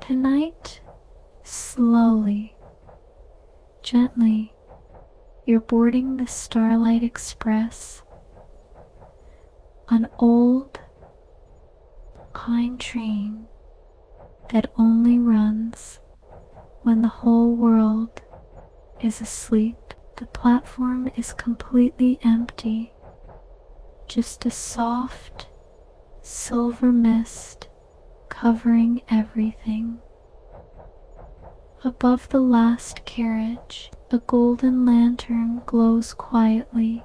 Tonight, slowly, gently, you're boarding the Starlight Express, an old pine train that only runs when the whole world is asleep. The platform is completely empty, just a soft silver mist covering everything. Above the last carriage, a golden lantern glows quietly,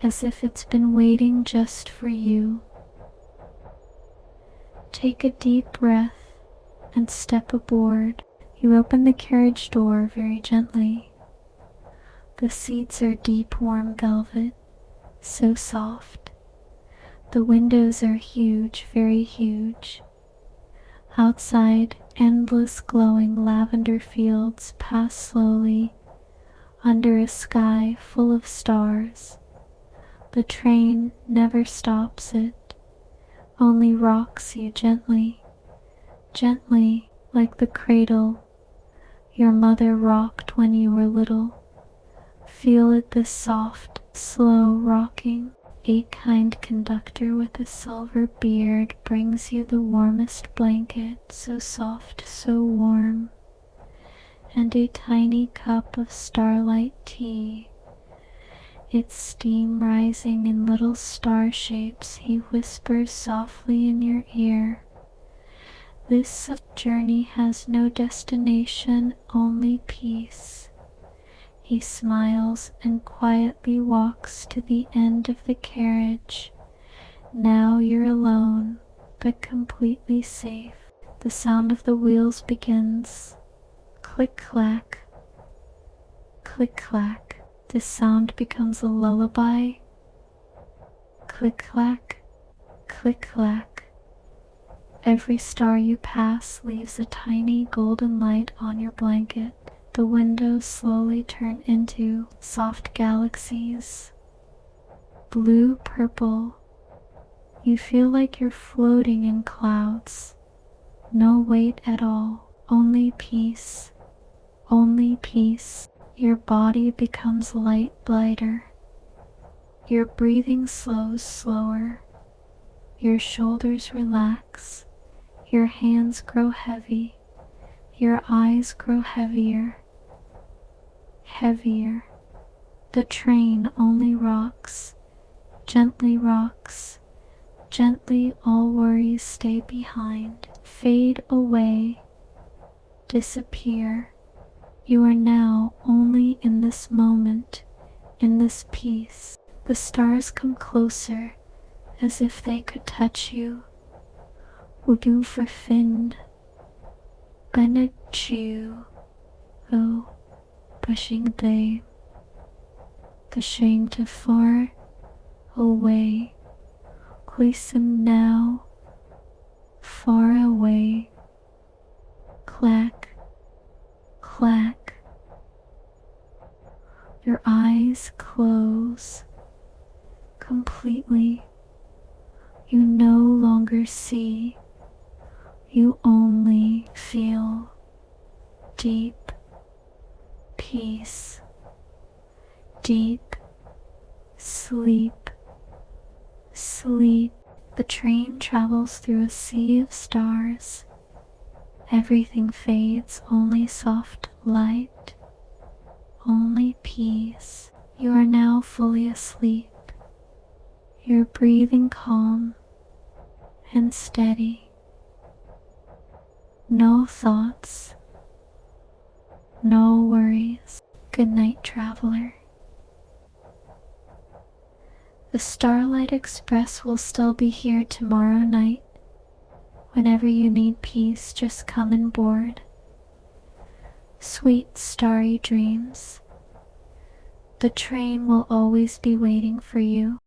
as if it's been waiting just for you. Take a deep breath and step aboard. You open the carriage door very gently. The seats are deep warm velvet, so soft. The windows are huge, very huge. Outside, endless glowing lavender fields pass slowly under a sky full of stars. The train never stops it, only rocks you gently, gently like the cradle your mother rocked when you were little. Feel it, this soft, slow rocking. A kind conductor with a silver beard brings you the warmest blanket, so soft, so warm, and a tiny cup of starlight tea. Its steam rising in little star shapes, he whispers softly in your ear. This journey has no destination, only peace. He smiles and quietly walks to the end of the carriage. Now you're alone, but completely safe. The sound of the wheels begins. Click-clack, click-clack. The sound becomes a lullaby. Click-clack, click-clack. Every star you pass leaves a tiny golden light on your blanket. The windows slowly turn into soft galaxies. Blue, purple. You feel like you're floating in clouds. No weight at all, only peace. Only peace. Your body becomes lighter. Your breathing slows slower. Your shoulders relax. Your hands grow heavy. Your eyes grow heavier. Heavier. The train only rocks. Gently rocks. Gently all worries stay behind. Fade away. Disappear. You are now only in this moment, in this peace. The stars come closer, as if they could touch you. Du verfind you, oh, pushing they, ashamed to far away, listen now, far away, clack, clack. Your eyes close completely. You no longer see, you only feel deep peace, deep sleep, sleep. The train travels through a sea of stars. Everything fades, only soft light, only peace. You are now fully asleep. You're breathing calm and steady. No thoughts, no worries. Good night, traveler. The Starlight Express will still be here tomorrow night. Whenever you need peace, just come and board. Sweet starry dreams. The train will always be waiting for you.